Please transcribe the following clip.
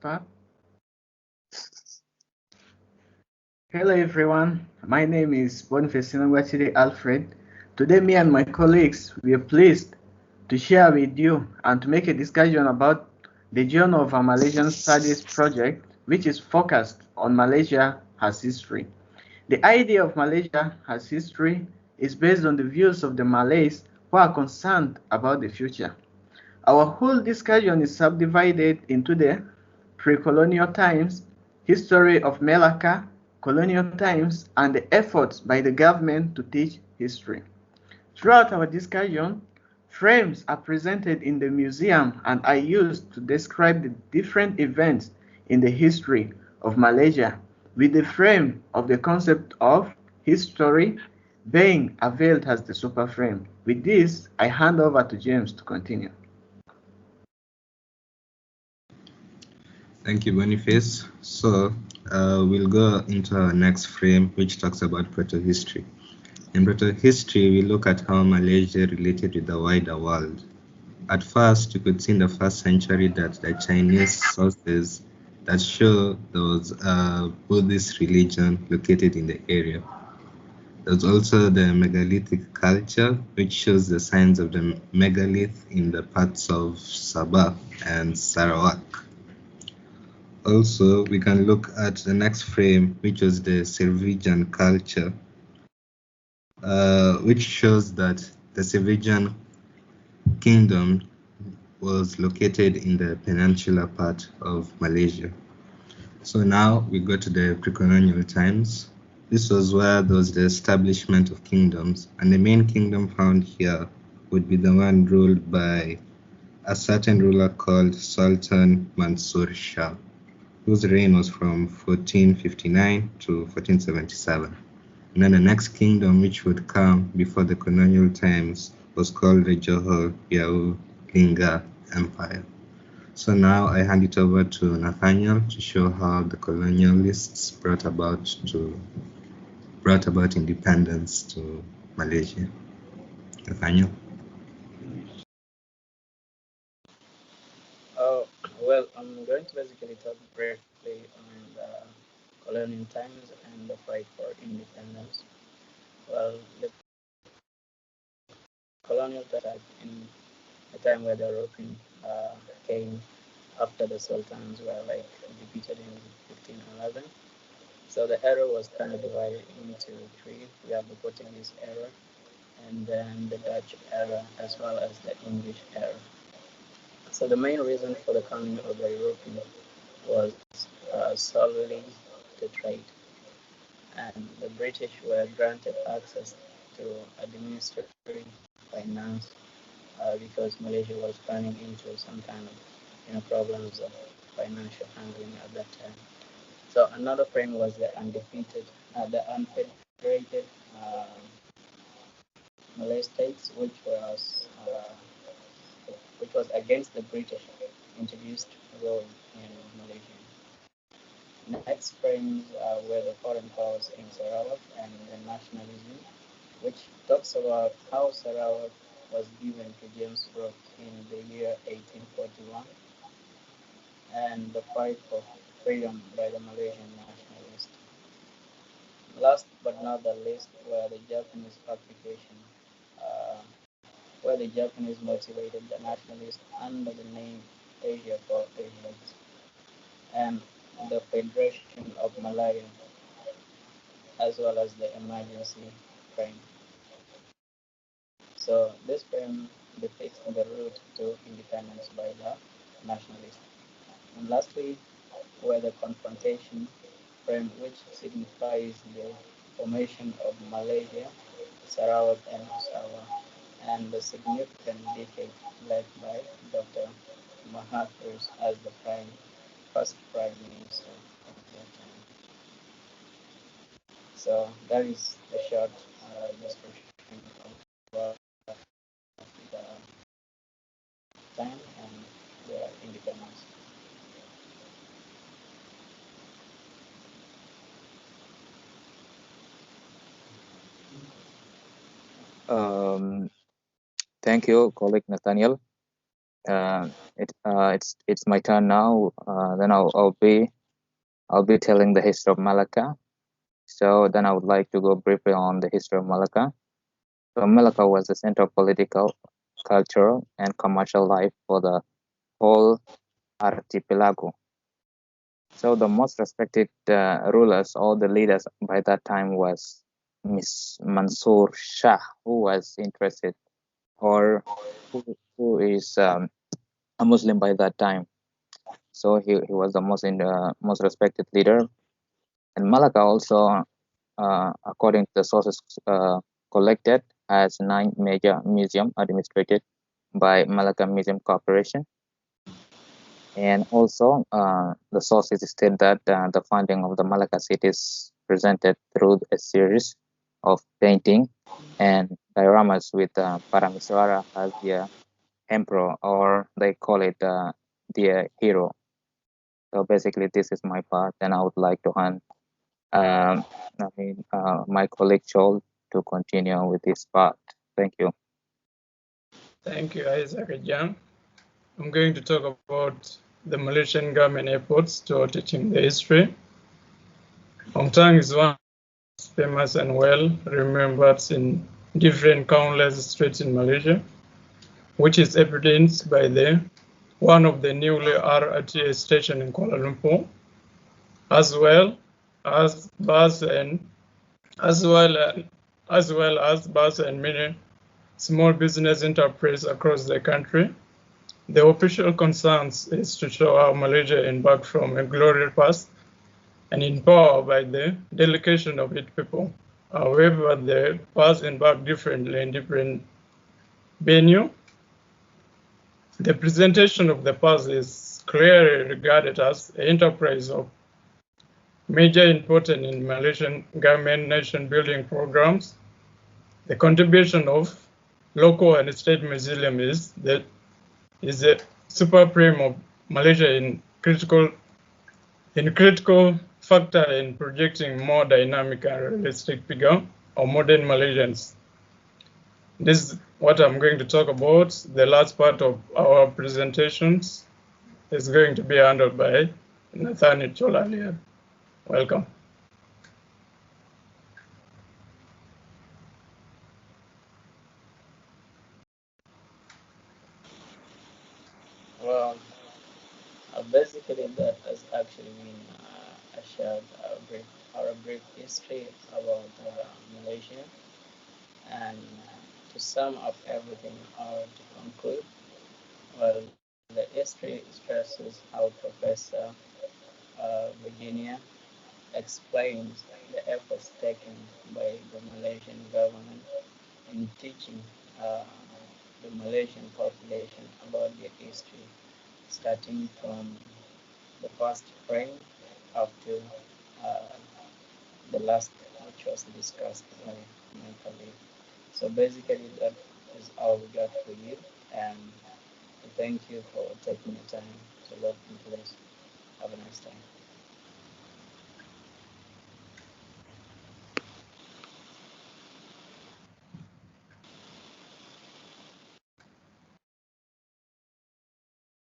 start. Hello everyone, my name is Boniface Alfred. Today me and my colleagues, we are pleased to share with you and to make a discussion about the Journal of a Malaysian Studies project, which is focused on Malaysia as history. The idea of Malaysia as history is based on the views of the Malays who are concerned about the future. Our whole discussion is subdivided into the pre-colonial times, history of Melaka, colonial times, and the efforts by the government to teach history. Throughout our discussion, frames are presented in the museum and are used to describe the different events in the history of Malaysia, with the frame of the concept of history being availed as the superframe. With this, I hand over to James to continue. Thank you, Boniface. So we'll go into our next frame, which talks about proto-history. In proto-history, we look at how Malaysia related with the wider world. At first, you could see in the first century that the Chinese sources that show there was a Buddhist religion located in the area. There's also the megalithic culture, which shows the signs of the megalith in the parts of Sabah and Sarawak. Also, we can look at the next frame, which was the Selvagean culture, which shows that the Selvagean kingdom was located in the peninsular part of Malaysia. So now we go to the pre-colonial times. This was where there was the establishment of kingdoms, and the main kingdom found here would be the one ruled by a certain ruler called Sultan Mansur Shah, whose reign was from 1459 to 1477. And then the next kingdom, which would come before the colonial times, was called the Johor Bahru Lingga Empire. So now I hand it over to Nathaniel to show how the colonialists brought about independence to Malaysia. Nathaniel. Well, I'm going to basically talk briefly on the colonial times and the fight for independence. Well, the colonial time in a time where the European came after the sultans were like defeated in 1511. So the era was kind of divided into three. We have the Portuguese era, and then the Dutch era, as well as the English era. So the main reason for the coming of the European was solely the trade, and the British were granted access to administrative finance because Malaysia was running into some kind of problems of financial handling at that time. So another frame was the unfederated Malay states, which was against the British introduced role in Malaysia. Next frames were the foreign powers in Sarawak and the nationalism, which talks about how Sarawak was given to James Brooke in the year 1841, and the fight for freedom by the Malaysian nationalists. Last but not the least were the Japanese occupation, where the Japanese motivated the nationalists under the name Asia for Asians, and the Federation of Malaya, as well as the emergency frame. So this frame depicts the route to independence by the nationalists. And lastly, were the confrontation frame, which signifies the formation of Malaysia, Sarawak, and Sabah, and the significant decade led by Dr. Mahathir as the first prime minister of that time. So that is a short description of the time and the independence. Thank you, colleague Nathaniel. It's my turn now. Then I'll be telling the history of Malacca. So then I would like to go briefly on the history of Malacca. So Malacca was the center of political, cultural, and commercial life for the whole archipelago. So the most respected rulers or the leaders by that time was Miss Mansour Shah, who was interested or who is a Muslim by that time. So he was the most respected leader. And Malacca also, according to the sources collected, has 9 major museums administered by Malacca Museum Corporation. And also, the sources state that the founding of the Malacca city is presented through a series of painting and dioramas with Paramiswara as their emperor, or they call it their hero. So basically, this is my part, and I would like to hand my colleague Joel to continue with this part. Thank you. Thank you, Isaac Jam. I'm going to talk about the Malaysian government efforts to teaching the history. Omtang is one famous and well remembered in different countless streets in Malaysia, which is evidenced by one of the newly RTA station in Kuala Lumpur, as well as bus and many small business enterprises across the country. The official concerns is to show how Malaysia embarked from a glorious past and empowered by the delegation of its people. However, the past embarked differently in different venues. The presentation of the past is clearly regarded as an enterprise of major importance in Malaysian government nation building programs. The contribution of local and state museum is the supreme of Malaysia in critical factor in projecting more dynamic and realistic figure of modern Malaysians. This is what I'm going to talk about. The last part of our presentations is going to be handled by Nathaniel Cholalia. Welcome. Well, basically that has actually been shared a brief history about Malaysia, and to sum up everything or to conclude, well, the history stresses how Professor Virginia explains the efforts taken by the Malaysian government in teaching uh, the Malaysian population about their history, starting from the first frame up to uh, the last, which was discussed by my colleague. So basically, that is all we got for you, and thank you for taking the time to look into this. Have a nice time.